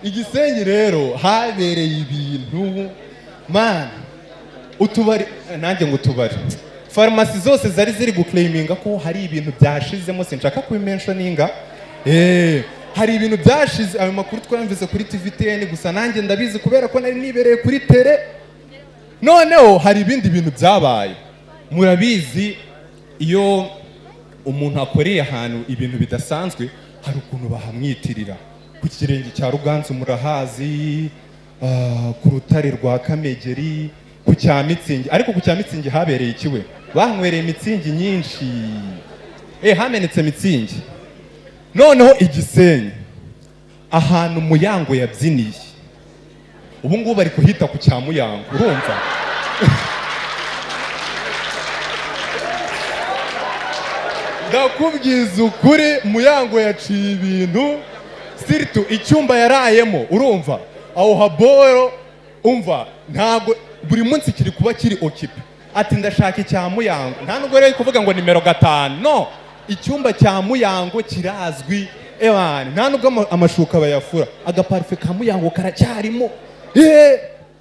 Igisenyi rero habereye ibintu man utubari nanjye ngo utubari farumasi zose zari ziri guclaiminga ko hari ibintu byashizemo sinshaka kubimentioninga hari ibintu byashize ayo makuru twamvise kuri TVTN gusa nanjye ndabizi kubera ko nari nibereye kuri tele noneho hari ibindi bintu byabaye murabizi iyo umuntu akoreye ahantu ibintu bidasanzwe hari ukuntu bahamwitirira ku kirenge cya Ruganzu murahazi ku rutare rwa Kamegeri ku cya Mitsingi ariko ku cya Mitsingi habereye ikiwe bahanywereye mitsingi nyinshi hamenetse mitsingi noneho Igisenyi ahantu Muyango yabyiniye ubu ngubu bari kuhita ku cya Muyango urumva ndakubwiza ukuri Muyango yaciye ibintu siritu icyumba yarayemo urumva aho haboro umva ntago buri munsi kiri kuba kiri okipe ati ndashaka icya Muyango nta nubwo rero kuvuga ngo nimero 5 no icyumba cya Muyango kirazwi nta nubwo amashuka bayafura agaparfe ka Muyango karacyarimo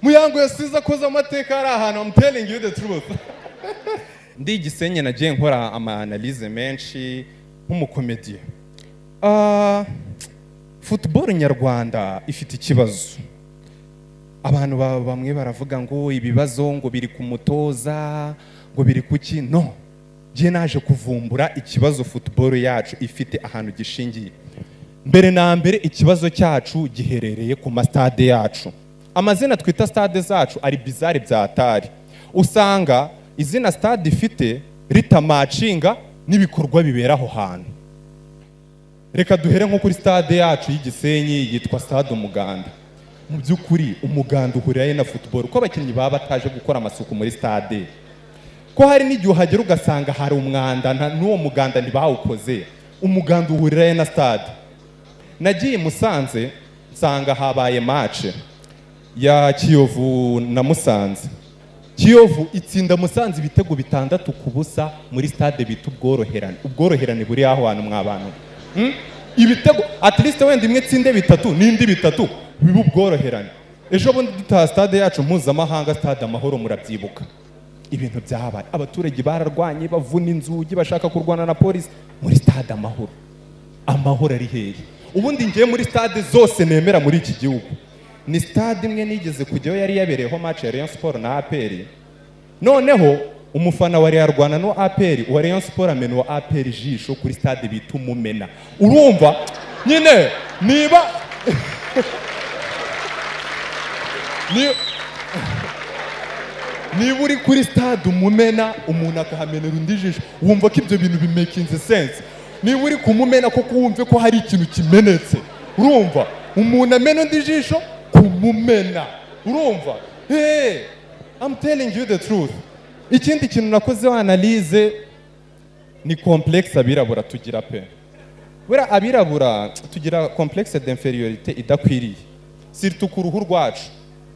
Muyango yasize akoze amateka ari ahantu I'm telling you the truth ndi Igisenyi nagiye nkora ama-analyse menshi nk'umukomediye football nyarwanda ifite ikibazo abantu bamwe baravuga ngo ibibazo ngo biri ku mutoza ngo biri kuki no je naje kuvumbura ikibazo football yacu ifite ahantu gishingiye mbere na mbere ikibazo cyacu giherereye ku mastade yacu amazina twita stade zacu ari bizarre byatari usanga izina stade ifite ritamacinga n'ibikorwa bibera aho hantu reka duhere nko kuri stade yacu y'Igisenyi yitwa stade Umuganda mu byukuri umuganda uhuriye na football uko abakinnyi baba bataje gukora amasuku muri stade ko hari n'igihe uhagera ugasanga hari umwanda n'uwo muganda ntibawukoze umuganda uhuriye na stade nagiye Musanze nsanga habaye match ya Kiyovu na Musanze Kiyovu itsinda Musanze ibitego 6-0 muri stade bita ubworoherane buri aho hantu mwabantu ibitego at least wenda imwe tsinde 3 n'indi 3 bibu bworoherane ejo bundi dutaha stade yacu mpuzamahanga stade Amahoro murabyibuka ibintu byahabaye abaturage bararwanye bavuna inzugi bashaka kurwana na police muri stade Amahoro ari hehe ubundi ngiye muri stade zose nemera muri iki gihugu ni stade imwe nigeze kujyayo yari yabereyeho match ya Rayon Sport na APR noneho umufana wa Real Rwanda no APR wa Rayon Sport ameno wa APR jisho kuri stade bita Umumena urumva nyine niba niba uri kuri stade Umumena umuntu akahamenera undi jisho wumva ko ibyo bintu bimakinze sense niba uri kumumena ko wumve ko hari ikintu kimenetse urumva umuntu amena undi jisho kumumena urumva I'm telling you the truth ikindi kintu nakoze analyse ni complexe abirabura tugira pe bura abirabura tugira complexe d'infériorité idakwiriye surtout ku ruhu rwacu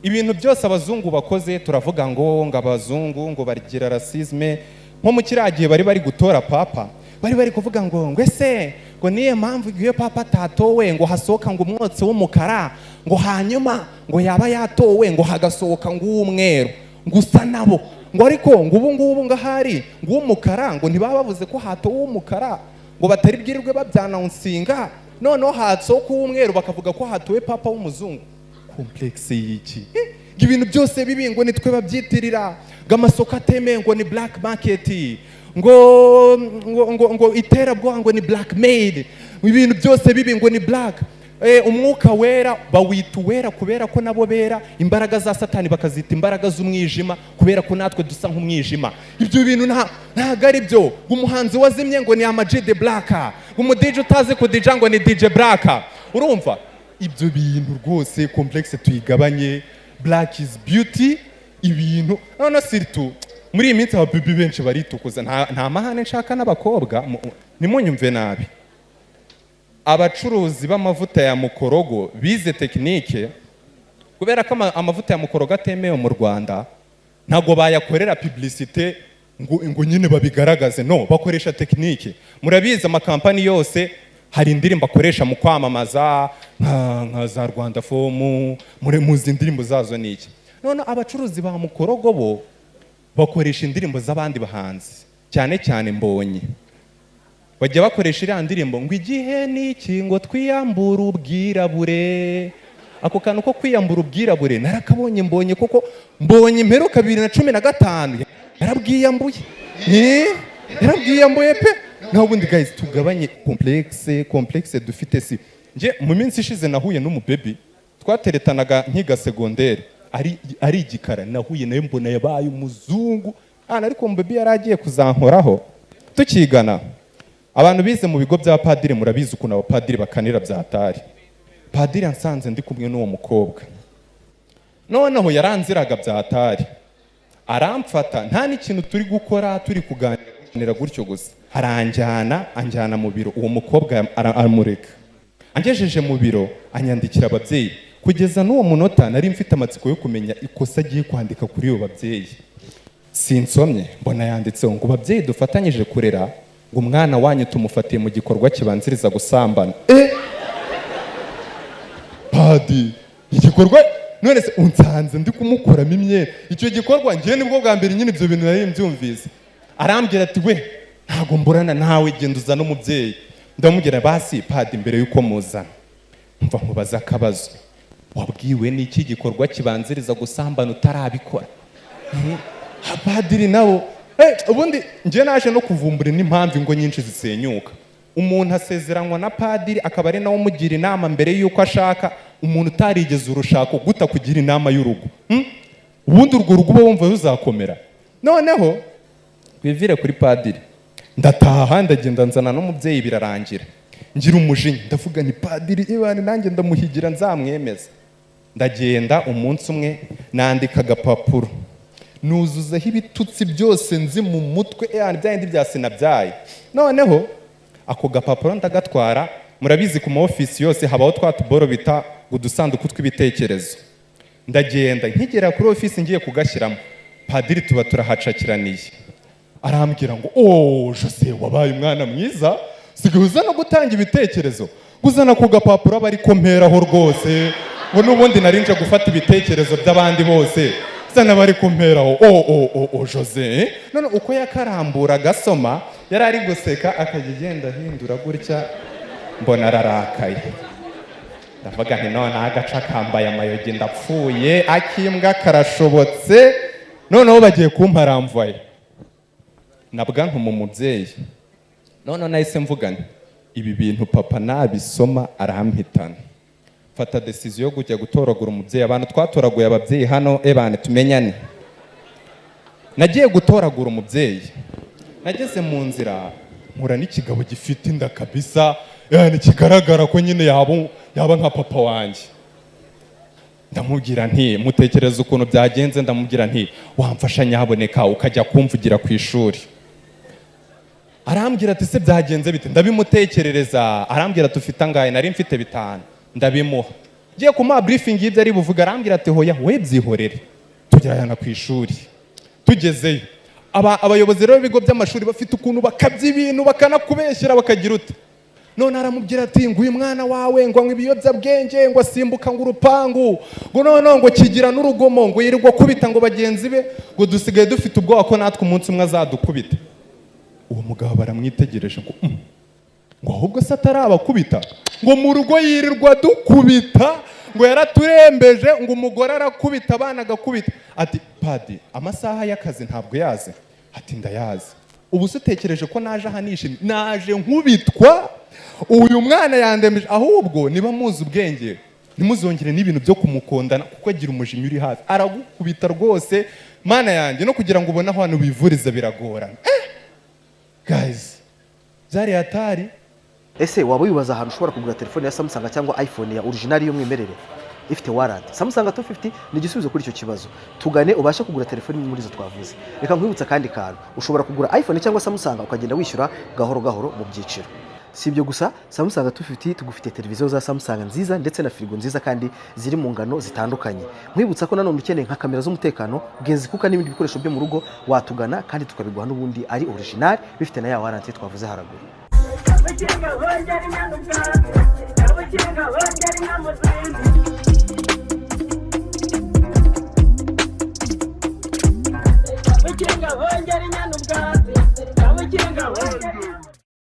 ibintu byose abazungu bakoze turavuga ngo abazungu ngo barigira racisme nko mu kiragiye bari gutora papa bari kuvuga ngo ese ngo niye mpamvu iyo papa tatowe ngo hasoka ngo umwotsi w'umukara ngo hanyuma ngo yaba yatowe ngo hagasoka ngo umweru ngo usa nabo ngo ariko ngo ubu ngahari ngo umukara ngo ntibaba bavuze ko hatowe umukara ngo batari bwirirwe babyanansinga noneho hatsoka umweru bakavuga ko hatowe papa w'umuzungu complexe yiki ibintu byose bibi ngo nitwe babyitirira gamasoko ateme ngo ni black market ngo iterabwo ngo ni blackmail ibintu byose bibi ngo ni black umwuka wera bawituwera kubera ko nabo bera imbaraga za satani bakazita imbaraga z'umwijima kubera ko natwe dusa nk'umwijima ibyo bintu ntago ari byo umuhanzi wazimye ngo ni Ama-G the Black umu DJ utazi ku DJ ngo ni DJ Black urumva ibyo bintu rwose complexe tuyigabanye black is beauty ibintu none surtout muri iyi minsi ababibi benshi baritukuza nta mahane nshaka n'abakobwa nimunyumve nabi abacuruzi b'amavuta ya mukorogo bize technique kubera ko amavuta ya mukorogo atemewe mu Rwanda ntago bayakorera publicité ngo nyine babigaragaze, no, bakoresha technique. Murabizi amakampani yose hari indirimbo akoresha mu kwamamaza nka za Rwanda fomu muzi indirimbo zazo niki. None abacuruzi ba mukorogo bo bakoresha indirimbo z'abandi bahanzi, cyane cyane Mbonyi. Bajya bakoresha iriya ndirimbo ngo igihe niki ngo twiyambura ubwirabure. Ako kantu ko kwiyambura ubwirabure narakabonye Mbonye, kuko Mbonye imperuka 2015 yarabwiyambuye. Yarabwiyambuye pe. Naho ubundi guys tugabanye complexe dufite si. Nje mu minsi ishize nahuye n'umubebi twateretanaga nkiga secondaire ari igikara, nahuye nayo mbona yabaye umuzungu. Ariko umubebi yaragiye kuzankoraho tukigana. Abantu bize mu bigo bya padiri murabizi ukuntu abapadiri bakanira byatari. Padiri ansanze ndi kumwe n'uwo mukobwa, noneho yaranziraga byatari, aramfata nta n'ikintu turi gukora, turi kuganira gutyo gusa, anjyana mu biro. Uwo mukobwa aramureka, angejeje mu biro anyandikira ababyeyi. Kugeza n'uwo munota nari mfite amatsiko yo kumenya ikosa agiye kwandika kuri uwo babyeyi. Sinsomye mbona yanditseho ngo babyeyi dufatanyije kurera ngo umwana wanyu tumufatiye mu gikorwa kibanziriza gusambana. Padi igikorwa none se unsanze ndi kumukuramo imyenda. Icyo gikorwa ngiye nibwo bwa mbere nyine ibyo bintu nari mbyumvise. Arambwira ati we ntago mburana nawe, genda uzana umubyeyi. Ndamubwira basi padi mbere yuko muzana mva nkubaza akabazo, wabwiwe n'iki gikorwa kibanziriza gusambana utarabikora? Padiri nawo ubundi ngiye naje no kuvumbura n'impamvu ingo nyinshi zisenyuka. Umuntu asezeranywa na padiri akaba ari nawe umugira inama mbere yuko ashaka. Umuntu utarigeze urushako guta kugira inama y'urugo, ubundi urwo rugo uba wumva ruzakomera. Noneho bivire kuri padiri, ndataha ndagenda nzana n'umubyeyi birarangira. Ngira umujinya ndavuga ni padiri ibane nanjye ndamuhigira nzamwemeza. Ndagenda umunsi umwe nandika agapapuro nuzuzaho ibitutsi byose nzi mu mutwe, byandi bya sinabyaye. Noneho ako gapapuro ndagatwara. Murabizi ku ma office yose habaho twatuboro bita udusanduku tw'ibitekerezo. Ndagenda nkigera kuri office ngiye kugashyiramo, padiri tuba turahacakiraniye. Arambwira ngo Jose wabaye umwana mwiza, sigahuza no gutanga ibitekerezo, guzana ku gapapuro aba ari komperaho rwose. Ngo n'ubundi narinje gufata ibitekerezo by'abandi bose, sana bari komperaho. Jose none uko yakarambura gasoma yari ari guseka akagenda ahindura gutya, mbona ararakaye. Ndavuga nti none agaca kambaye amayogi ndapfuye, akimbwa karashobotse. Noneho bagiye kumparamvaye nabwa ntuma umubyeyi. None nahise mvuga nti ibi bintu papa nabisoma arampitana. Fata decision yo kujya gutoragura umubyeyi. Abantu twatoraguye ababyeyi hano ebane tumenyane. Nagiye gutoragura umubyeyi, nageze mu nzira nkura n'ikigabo gifite inda kabisa, yani kigaragara ko nyine yaba nka papa wanjye. Ndamubwira nti mutekereza ukuntu byagenze, ndamubwira nti wamfasha nyaboneka ukajya kumvugira ku ishuri. Arambwira ati se byagenze bite? Ndabimutekerereza. Arambwira tufite angahe? Nari mfite 5. Ndabimuha. Ngiye kumuha briefing y'ibyo ari buvuga. Arambwira ati hoya we byihorere tujyana ku ishuri. Tugezeyo abayobozi rero b'ibigo by'amashuri bafite ukuntu bakabya ibintu bakanakubeshyira bakagira uti. None aramubwira ati ngo uyu mwana wawe ngo ibiyobyabwenge ngo asimbuka ngo urupangu ngo none ngo kigira n'urugomo ngo yirirwa kubita ngo bagenzi be ngo dusigaye dufite ubwoba ko natwe umunsi umwe azadukubita. Uwo mugabo baramwitegereje ngo ahubwo se atarabakubita ngo mu rugo yirirwa dukubita ngo yaraturembeje ngo umugore arakubita abana agakubita. Ati padi amasaha y'akazi ntabwo yaze? Ati ndayazi. Ubu se utekereje ko naje ahanishimye? Naje nkubitwa, uyu mwana yandemeje. Ahubwo niba muzi ubwenge ntimuzongere n'ibintu byo kumukondana kuko agira umujinya uri hafi, aragukubita rwose. Mana yanjye no kugira ngo ubone aho hantu bivuriza biragorana. Guys byari hatari. Ese waba wibaza ahantu ushobora kugura telefone ya Samsung cyangwa iPhone ya original y'umwimerere ifite warranty? Samsung A250 ni igisubizo kuri icyo kibazo. Tugane ubashe kugura telefone muri zo twavuze. Reka nkwibutsa kandi kantu, ushobora kugura iPhone cyangwa Samsung ukagenda wishyura gahoro gahoro mu byiciro. si ibyo gusa Samsung 250 tugufite televiziyo za Samsung nziza ndetse na firigo nziza kandi ziri mu ngano zitandukanye. Mwibutsa ko nanone ukeneye nka kamera z'umutekano genzi kuko n'ibindi bikoresho byo mu rugo watugana kandi tukabiguha n'ubundi ari original bifite na ya warranty twavuze haraguru. Muyango